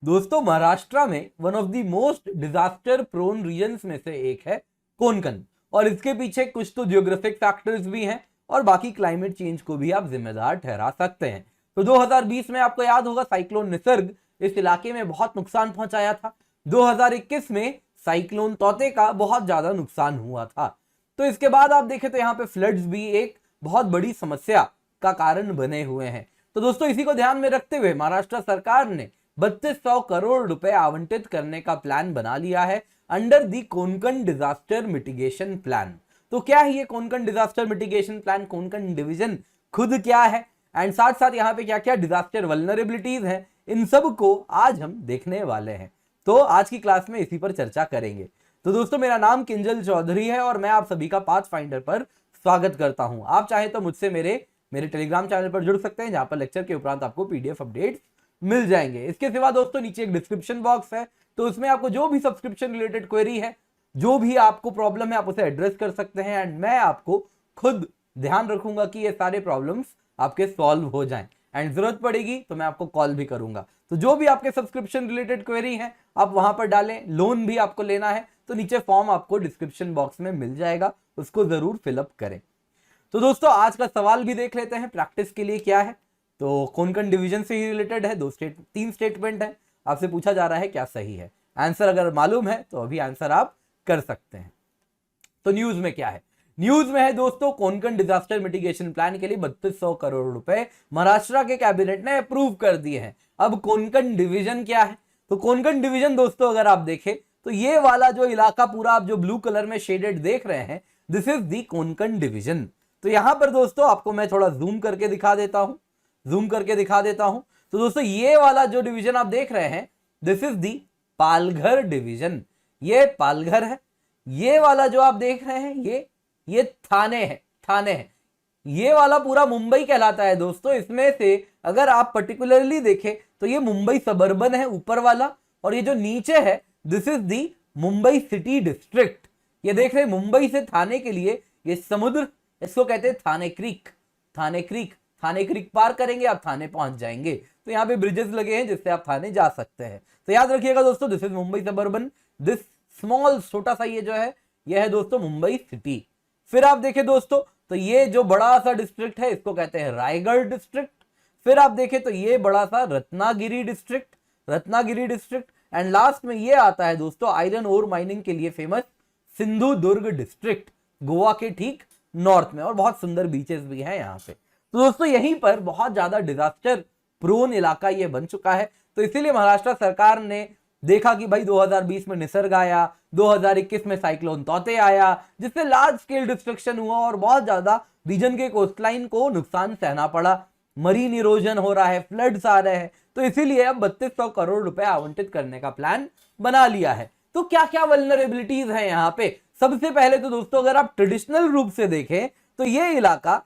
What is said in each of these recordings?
दोस्तों महाराष्ट्र में one of the most disaster prone regions में से एक है कोंकण, और इसके पीछे कुछ तो जियोग्राफिक फैक्टर्स भी हैं और बाकी क्लाइमेट चेंज को भी आप जिम्मेदार ठहरा सकते हैं। तो 2020 में आपको याद होगा साइक्लोन निसर्ग इस इलाके में बहुत नुकसान पहुंचाया था। 2021 में साइक्लोन तौते का बहुत ज्यादा नुकसान हुआ था। तो इसके बाद आप देखें तो यहाँ पे फ्लड्स भी एक बहुत बड़ी समस्या का कारण बने हुए हैं। तो दोस्तों इसी को ध्यान में रखते हुए महाराष्ट्र सरकार ने 3200 करोड़ रुपए आवंटित करने का प्लान बना लिया है under the Konkan disaster mitigation plan. तो क्या है ये Konkan disaster mitigation plan, Konkan division खुद क्या है एंड साथ साथ यहाँ पे क्या क्या डिजास्टर वल्नरेबिलिटीज हैं, इन सब को आज हम देखने वाले हैं। तो आज की क्लास में इसी पर चर्चा करेंगे। तो दोस्तों मेरा नाम किंजल चौधरी है और मैं आप सभी का पाथफाइंडर पर स्वागत करता हूं। आप चाहे तो मुझसे मेरे टेलीग्राम चैनल पर जुड़ सकते हैं, जहां पर लेक्चर के उपरांत आपको पीडीएफ अपडेट्स मिल जाएंगे। इसके सिवा दोस्तों नीचे एक डिस्क्रिप्शन बॉक्स है, तो उसमें आपको जो भी सब्सक्रिप्शन रिलेटेड क्वेरी है, जो भी आपको प्रॉब्लम है, आप उसे एड्रेस कर सकते हैं एंड मैं आपको खुद ध्यान रखूंगा कि ये सारे प्रॉब्लम्स आपके सॉल्व हो जाएं एंड जरूरत पड़ेगी तो मैं आपको कॉल भी करूंगा। तो जो भी आपके सब्सक्रिप्शन रिलेटेड क्वेरी है आप वहां पर डालें। लोन भी आपको लेना है तो नीचे फॉर्म आपको डिस्क्रिप्शन बॉक्स में मिल जाएगा, उसको जरूर फिलअप करें। तो दोस्तों आज का सवाल भी देख लेते हैं प्रैक्टिस के लिए क्या है। तो कोंकण डिवीजन से ही रिलेटेड है, तीन स्टेटमेंट है, आपसे पूछा जा रहा है क्या सही है। आंसर अगर मालूम है तो अभी आंसर आप कर सकते हैं। तो न्यूज में क्या है, न्यूज में है दोस्तों कोंकण डिजास्टर मिटिगेशन प्लान के लिए 3200 करोड़ रुपए महाराष्ट्र के कैबिनेट ने अप्रूव कर दिए हैं। अब कोंकण डिवीजन क्या है, तो कोंकण डिवीजन दोस्तों अगर आप देखें तो ये वाला जो इलाका पूरा आप जो ब्लू कलर में शेडेड देख रहे हैं, this is the Konkan division. तो यहां पर दोस्तों आपको मैं थोड़ा जूम करके दिखा देता हूं। तो दोस्तों ये वाला जो डिवीजन आप देख रहे हैं, this is the Palghar division. ये पालघर है। ये वाला जो आप देख रहे हैं ये थाने है। ये वाला पूरा मुंबई कहलाता है दोस्तों। इसमें से अगर आप पर्टिकुलरली देखें तो ये मुंबई सबर्बन है ऊपर वाला, और ये जो नीचे है this is the Mumbai city district. ये देख रहे हैं मुंबई से थाने के लिए ये समुद्र, इसको कहते हैं थाने क्रीक पार करेंगे आप थाने पहुंच जाएंगे। तो यहाँ पे ब्रिजेस लगे हैं जिससे आप थाने जा सकते हैं। तो याद रखिएगा दोस्तों this is Mumbai suburban, this small छोटा सा ये जो है ये है दोस्तों मुंबई सिटी। फिर आप देखें दोस्तों तो ये जो बड़ा सा डिस्ट्रिक्ट है इसको कहते हैं रायगढ़ डिस्ट्रिक्ट। फिर आप देखें तो ये बड़ा सा रत्नागिरी डिस्ट्रिक्ट एंड लास्ट में ये आता है दोस्तों आयरन ओर माइनिंग के लिए फेमस सिंधुदुर्ग डिस्ट्रिक्ट, गोवा के ठीक नॉर्थ में, और बहुत सुंदर बीचेस भी हैं यहाँ पे। तो दोस्तों यहीं पर बहुत ज्यादा डिजास्टर प्रोन इलाका ये बन चुका है। तो इसीलिए महाराष्ट्र सरकार ने देखा कि भाई 2020 में निसर्ग आया, 2021 में साइक्लोन तौते आया, जिससे लार्ज स्केल डिस्ट्रक्शन हुआ और बहुत ज्यादा रीजन के कोस्टलाइन को नुकसान सहना पड़ा, मरीन इरोजन हो रहा है, फ्लड्स आ रहे हैं। तो इसीलिए अब 3200 करोड़ रुपए आवंटित करने का प्लान बना लिया है। तो क्या क्या वल्नरेबिलिटीज है यहाँ पे, सबसे पहले तो दोस्तों अगर आप ट्रेडिशनल रूप से देखें तो ये इलाका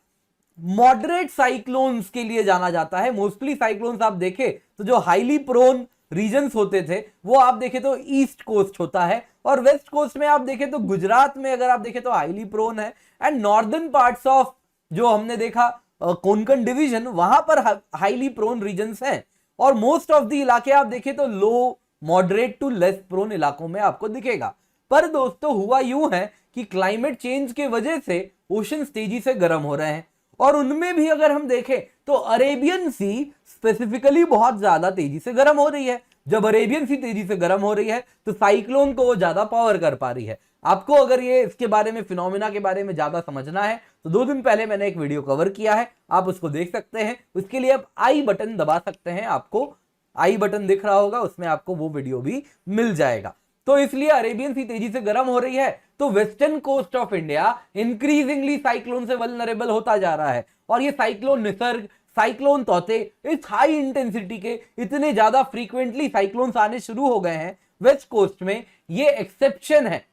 मॉडरेट साइक्लोन्स के लिए जाना जाता है। मोस्टली साइक्लोन्स आप देखें तो जो हाईली प्रोन रीजन्स होते थे वो आप देखें तो ईस्ट कोस्ट होता है, और वेस्ट कोस्ट में आप देखें तो गुजरात में अगर आप देखें तो हाईली प्रोन है, एंड नॉर्दर्न पार्ट्स ऑफ जो हमने देखा कोंकण डिवीजन वहां पर हाईली प्रोन रीजन्स हैं, और मोस्ट ऑफ द इलाके आप देखें तो लो मॉडरेट टू लेस प्रोन इलाकों में आपको दिखेगा। पर दोस्तों हुआ यूं है कि क्लाइमेट चेंज के वजह से ओशन तेजी से गर्म हो रहे हैं, और उनमें भी अगर हम देखें तो अरेबियन सी स्पेसिफिकली बहुत ज्यादा तेजी से गर्म हो रही है। जब अरेबियन सी तेजी से गर्म हो रही है तो साइक्लोन को वो ज्यादा पावर कर पा रही है। आपको अगर ये इसके बारे में फिनोमिना के बारे में ज्यादा समझना है तो 2 दिन पहले मैंने एक वीडियो कवर किया है, आप उसको देख सकते हैं। उसके लिए आप आई बटन दबा सकते हैं, आपको आई बटन दिख रहा होगा, उसमें आपको वो वीडियो भी मिल जाएगा। तो इसलिए अरेबियन सी तेजी से गर्म हो रही है तो western coast of India increasingly cyclone से वल्नरेबल होता जा रहा है, और ये साइक्लोन निसर्ग, साइक्लोन तौते इस हाई इंटेंसिटी के इतने ज्यादा फ्रीक्वेंटली साइक्लोन्स आने शुरू हो गए हैं वेस्ट कोस्ट में। ये एक्सेप्शन है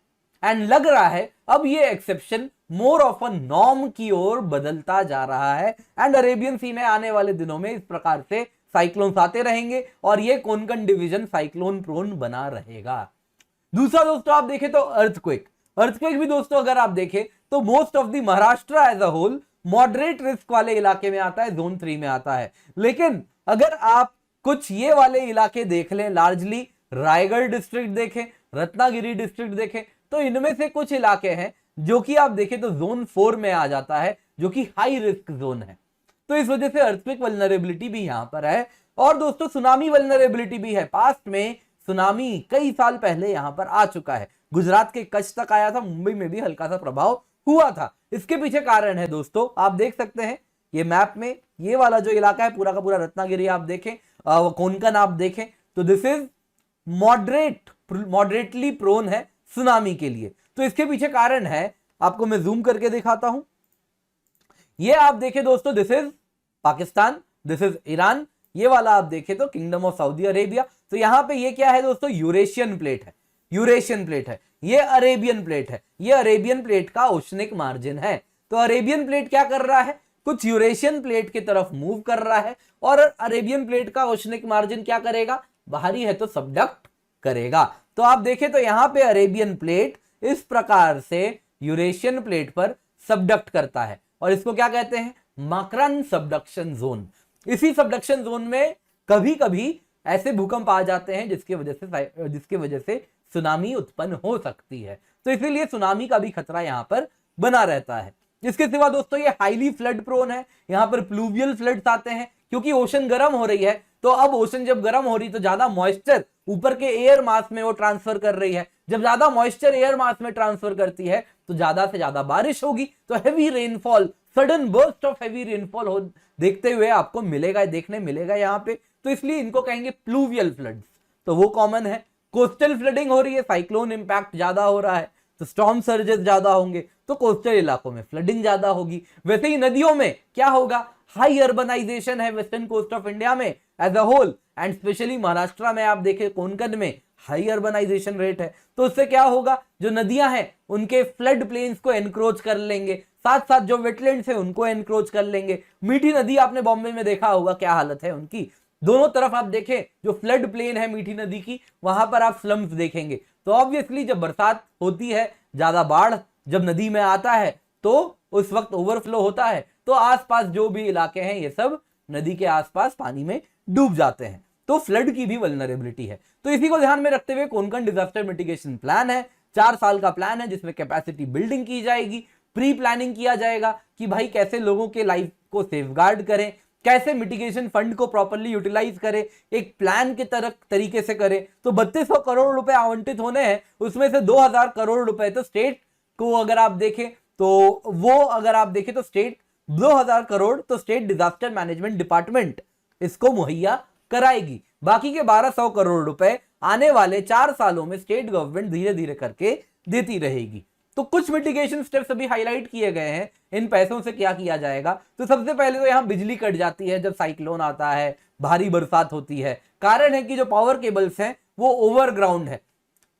एंड लग रहा है अब ये exception more of a norm की ओर बदलता जा रहा है, एंड अरेबियन सी में आने वाले दिनों में इस प्रकार से साइक्लोन्स आते रहेंगे और ये कोंकण डिवीजन साइक्लोन प्रोन बना रहेगा। दूसरा दोस्तों आप देखें तो अर्थक्वेक भी दोस्तों अगर आप देखें तो most of the Maharashtra as a whole moderate risk वाले इलाके में आता है, जोन 3 में आता है। लेकिन अगर आप कुछ ये वाले इलाके देख लें, लार्जली रायगढ़ डिस्ट्रिक्ट देखें, रत्नागिरी डिस्ट्रिक्ट देखें, तो इनमें से कुछ इलाके हैं जो कि आप देखें तो जोन 4 में आ जाता है, जो कि हाई रिस्क जोन है। तो इस वजह से अर्थक्वेक वल्नरेबिलिटी भी यहां पर है। और दोस्तों सुनामी वल्नरेबिलिटी भी है। पास्ट में सुनामी कई साल पहले यहां पर आ चुका है, गुजरात के कच्छ तक आया था, मुंबई में भी हल्का सा प्रभाव हुआ था। इसके पीछे कारण है दोस्तों, आप देख सकते हैं ये मैप में, ये वाला जो इलाका है पूरा का पूरा रत्नागिरी आप देखें, कोंकण आप देखें, तो दिस इज मॉडरेटली प्रोन है सुनामी के लिए। तो इसके पीछे कारण है, आपको मैं जूम करके दिखाता हूं। ये आप देखें दोस्तों, this is Pakistan, this is Iran, ये वाला आप देखें तो किंगडम ऑफ सऊदी अरेबिया। तो यहां पे ये क्या है दोस्तों, यूरेशियन प्लेट है, यूरेशियन प्लेट है, ये अरेबियन प्लेट है, ये अरेबियन प्लेट का ओशनिक मार्जिन है। तो अरेबियन प्लेट क्या कर रहा है, कुछ यूरेशियन प्लेट की तरफ मूव कर रहा है, और अरेबियन प्लेट का ओशनिक मार्जिन क्या करेगा, बाहरी है तो सबडक्ट करेगा। तो आप देखें तो यहां पे अरेबियन प्लेट इस प्रकार से यूरेशियन प्लेट पर सबडक्ट करता है, और इसको क्या कहते हैं, माकरन सबडक्शन जोन। इसी सबडक्शन जोन में कभी कभी ऐसे भूकंप आ जाते हैं जिसके वजह से सुनामी उत्पन्न हो सकती है। तो इसीलिए सुनामी का भी खतरा यहां पर बना रहता है। इसके सिवा दोस्तों ये हाईली फ्लड प्रोन है, यहां पर प्लूवियल फ्लड्स आते हैं, क्योंकि ओशन गर्म हो रही है। तो अब ओशन जब गर्म हो रही तो ज्यादा मॉइस्चर ऊपर के एयर मास में वो ट्रांसफर कर रही है। जब ज्यादा मॉइस्चर एयर मास में ट्रांसफर करती है तो ज्यादा से ज्यादा बारिश होगी, तो heavy rainfall, sudden burst of heavy rainfall हो देखते हुए आपको मिलेगा, देखने मिलेगा यहाँ पे। तो इसलिए इनको कहेंगे प्लूवियल फ्लड्स, तो वो कॉमन है। कोस्टल फ्लडिंग हो रही है, साइक्लोन इंपैक्ट ज्यादा हो रहा है तो स्टॉर्म सर्जेस ज्यादा होंगे, तो कोस्टल इलाकों में फ्लडिंग ज्यादा होगी। वैसे ही नदियों में क्या होगा, हाई अर्बनाइजेशन है वेस्टर्न कोस्ट ऑफ इंडिया में as a whole, and specially Maharashtra में आप देखें कोंकण में हाई अर्बनाइजेशन रेट है। तो उससे क्या होगा, जो नदियां हैं उनके फ्लड प्लेन्स को एनक्रोच कर लेंगे, साथ साथ जो वेटलैंड्स है उनको एनक्रोच कर लेंगे। मीठी नदी आपने बॉम्बे में देखा होगा क्या हालत है उनकी, दोनों तरफ आप देखें जो फ्लड प्लेन है मीठी नदी की, वहां पर आप स्लम्स देखेंगे। तो ऑब्वियसली जब बरसात होती है, ज्यादा बाढ़ जब नदी में आता है तो उस वक्त ओवरफ्लो होता है, तो आसपास जो भी इलाके हैं ये सब नदी के आसपास पानी में डूब जाते हैं। तो फ्लड की भी वल्नरेबिलिटी है। तो इसी को ध्यान में रखते हुए कोंकण डिजास्टर मिटिगेशन प्लान है, 4 साल का प्लान है, जिसमें कैपेसिटी बिल्डिंग की जाएगी, प्री प्लानिंग किया जाएगा कि भाई कैसे लोगों के लाइफ को सेफगार्ड करें, कैसे मिटिगेशन फंड को प्रॉपर्ली यूटिलाइज करें, एक प्लान के तरीके से करें। तो 3200 करोड़ रुपए आवंटित होने हैं, उसमें से 2000 करोड़ रुपए तो स्टेट को अगर आप देखें तो वो अगर आप देखें तो स्टेट 2000 करोड़ तो स्टेट डिजास्टर मैनेजमेंट डिपार्टमेंट इसको मुहैया कराएगी। बाकी के 1200 करोड़ रुपए आने वाले 4 सालों में स्टेट गवर्नमेंट धीरे धीरे करके देती रहेगी। तो कुछ मिटिगेशन स्टेप्स अभी हाईलाइट किए गए हैं, इन पैसों से क्या किया जाएगा। तो सबसे पहले तो यहां बिजली कट जाती है जब साइक्लोन आता है, भारी बरसात होती है। कारण है कि जो पावर केबल्स हैं वो ओवरग्राउंड है,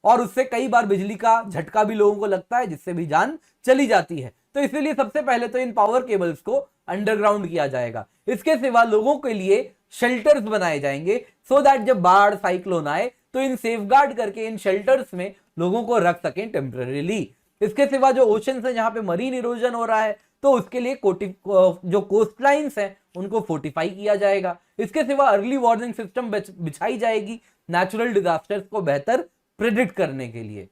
और उससे कई बार बिजली का झटका भी लोगों को लगता है, जिससे भी जान चली जाती है। तो इसलिए सबसे पहले तो इन पावर केबल्स को अंडरग्राउंड किया जाएगा। इसके सिवा लोगों के लिए शेल्टर्स बनाए जाएंगे, सो दैट जब बाढ़ साइक्लोन आए तो इन सेफगार्ड करके इन शेल्टर्स में लोगों को रख सकें टेम्पररीली। इसके सिवा जो ओशन है जहां पे मरीन इरोजन हो रहा है, तो उसके लिए जो कोस्ट लाइन्स हैं उनको फोर्टिफाई किया जाएगा। इसके सिवा अर्ली वार्निंग सिस्टम बिछाई जाएगी नेचुरल डिजास्टर्स को बेहतर प्रेडिक्ट करने के लिए।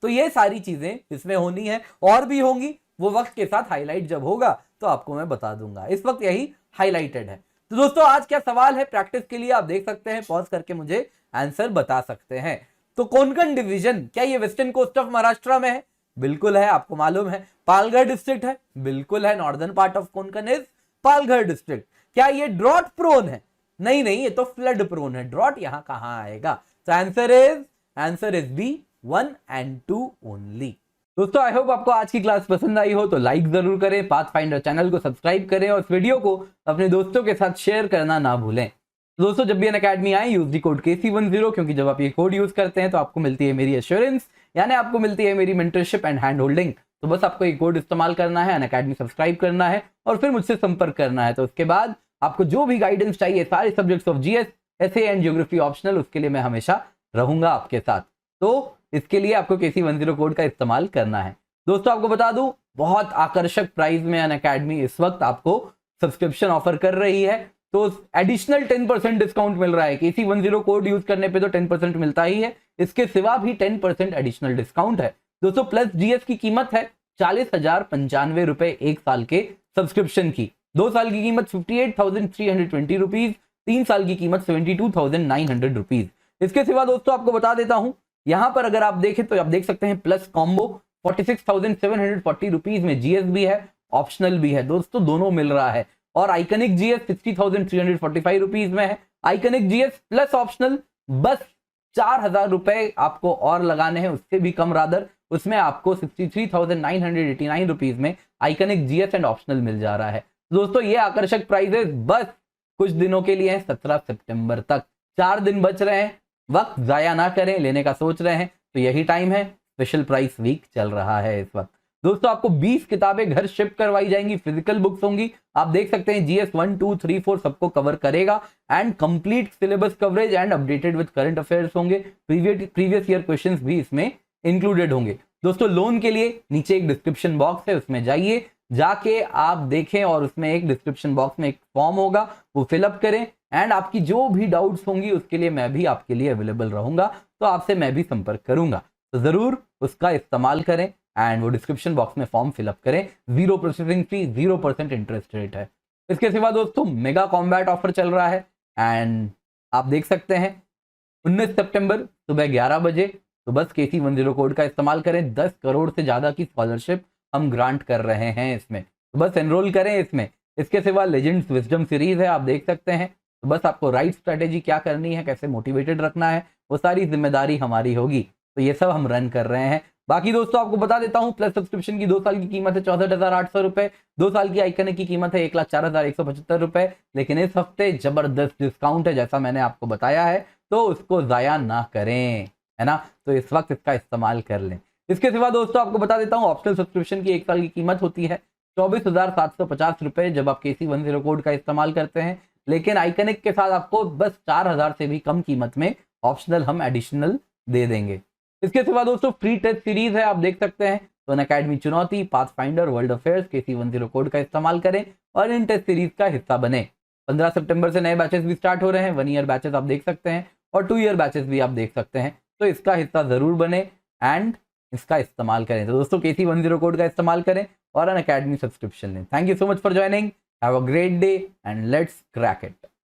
तो ये सारी चीजें इसमें होनी है, और भी होंगी, वो वक्त के साथ हाईलाइट जब होगा तो आपको मैं बता दूंगा। इस वक्त यही हाईलाइटेड है। तो दोस्तों आज क्या सवाल है प्रैक्टिस के लिए, आप देख सकते हैं, पॉज करके मुझे आंसर बता सकते हैं। तो कोंकण डिवीजन क्या ये वेस्टर्न कोस्ट ऑफ महाराष्ट्र में है? बिल्कुल है, आपको मालूम है। पालघर डिस्ट्रिक्ट है? बिल्कुल है, northern part of Konkan is Palghar district. क्या ये ड्रॉट प्रोन है? नहीं नहीं, ये तो फ्लड प्रोन है, ड्रॉट यहां कहां आएगा। तो answer is B 1 and 2 only. दोस्तों आई होप आपको आज की क्लास पसंद आई हो, तो लाइक जरूर करें, पाथफाइंडर चैनल को सब्सक्राइब करें, और इस वीडियो को अपने दोस्तों के साथ शेयर करना ना भूलें। दोस्तों जब भी अनअकैडमी आए यूज दी कोड KC10, क्योंकि जब आप ये कोड यूज करते हैं तो आपको मिलती है मेरी एश्योरेंस, यानी आपको मिलती है मेरी मेंटरशिप एंड हैंड होल्डिंग। तो बस आपको ये कोड इस्तेमाल करना है, अनअकैडमी सब्सक्राइब करना है, और फिर मुझसे संपर्क करना है। तो उसके बाद आपको जो भी गाइडेंस चाहिए सारे subjects of GS, SA and geography optional, उसके लिए मैं हमेशा रहूंगा आपके साथ। तो इसके लिए आपको KC10 कोड का इस्तेमाल करना है। दोस्तों आपको बता दूं, बहुत आकर्षक प्राइस में अनअकैडमी इस वक्त आपको सब्सक्रिप्शन ऑफर कर रही है। तो एडिशनल 10% डिस्काउंट मिल रहा है। KC10 कोड यूज करने पे तो 10% मिलता ही है, इसके सिवा भी 10% एडिशनल डिस्काउंट है दोस्तों। प्लस GS की कीमत है 40,095 रुपए एक साल के सब्सक्रिप्शन की। 2 साल की कीमत 58,320 रुपीज, 3 साल की कीमत 72,900 रुपीज। इसके सिवा दोस्तों आपको बता देता हूं, यहां पर अगर आप देखें तो आप देख सकते हैं प्लस कॉम्बो 46,740 रुपीज में GS भी है, ऑप्शनल भी है दोस्तों, दोनों मिल रहा है। और आइकनिक GS 60,345 रुपीज में है। आइकनिक GS प्लस ऑप्शनल बस 4,000 रुपए आपको और लगाने हैं, उससे भी कम रादर, उसमें आपको 63,989 रुपीज में आइकनिक GS एंड ऑप्शनल मिल जा रहा है। दोस्तों ये आकर्षक प्राइजेस बस कुछ दिनों के लिए हैं, 17 सितंबर तक 4 दिन बच रहे हैं, वक्त जाया ना करें। लेने का सोच रहे हैं तो यही टाइम है, स्पेशल प्राइस वीक चल रहा है इस वक्त। दोस्तों आपको 20 किताबें घर शिप करवाई जाएंगी, फिजिकल बुक्स होंगी। आप देख सकते हैं GS 1, 2, 3, 4 सबको कवर करेगा and complete syllabus coverage and updated with current affairs होंगे। प्रीवियस ईयर क्वेश्चंस भी इसमें इंक्लूडेड होंगे। दोस्तों लोन के लिए नीचे एक डिस्क्रिप्शन बॉक्स है, उसमें जाइए, जाके आप देखें और उसमें एक डिस्क्रिप्शन बॉक्स में एक फॉर्म होगा, वो फिलअप करें एंड आपकी जो भी डाउट्स होंगी उसके लिए मैं भी आपके लिए अवेलेबल रहूंगा, तो आपसे मैं भी संपर्क करूंगा। तो जरूर उसका इस्तेमाल करें एंड वो डिस्क्रिप्शन बॉक्स में फॉर्म फिलअप करें। 0 प्रोसेसिंग फी, 0% इंटरेस्ट रेट है। इसके सिवा दोस्तों मेगा कॉम्बैट ऑफर चल रहा है एंड आप देख सकते हैं 19 सितंबर सुबह 11 बजे, तो बस KC10 कोड का इस्तेमाल करें। 10 करोड़ से ज्यादा की स्कॉलरशिप हम ग्रांट कर रहे हैं इसमें, तो बस एनरोल करें इसमें। इसके सिवा लेजेंड्स विजडम सीरीज है, आप देख सकते हैं, तो बस आपको राइट स्ट्रेटेजी क्या करनी है, कैसे मोटिवेटेड रखना है, वो सारी जिम्मेदारी हमारी होगी, तो ये सब हम रन कर रहे हैं। बाकी दोस्तों आपको बता देता हूं, प्लस सब्सक्रिप्शन की 2 साल की कीमत है 64,800 रुपए, 2 साल की आइकनिक की कीमत है 1,04,175 रुपए। लेकिन इस हफ्ते जबरदस्त डिस्काउंट है, जैसा मैंने आपको बताया है, तो उसको जाया ना करें, है ना, तो इस वक्त इसका इस्तेमाल कर लें। इसके सिवा दोस्तों आपको बता देता हूं, ऑप्शनल सब्सक्रिप्शन की 1 साल की कीमत होती है 24,750 रुपए जब आप KC10 कोड का इस्तेमाल करते हैं। लेकिन आइकनिक के साथ आपको बस 4,000 से भी कम कीमत में ऑप्शनल हम एडिशनल दे देंगे। इसके सिवा दोस्तों फ्री टेस्ट सीरीज है, आप देख सकते हैं, तो अनअकैडमी चुनौती, pathfinder, world affairs, KC10 code का इस्तेमाल करें और इन टेस्ट सीरीज का हिस्सा बने। 15 सितंबर से नए बैचेस भी स्टार्ट हो रहे हैं, 1 ईयर बैचेस आप देख सकते हैं और 2 ईयर बैचेस भी आप देख सकते हैं, तो इसका हिस्सा जरूर बने एंड इसका इस्तेमाल करें। तो दोस्तों KC10 कोड का इस्तेमाल करें और अनअकैडमी सब्सक्रिप्शन लें। Thank you so much for joining, have a great day and let's crack it.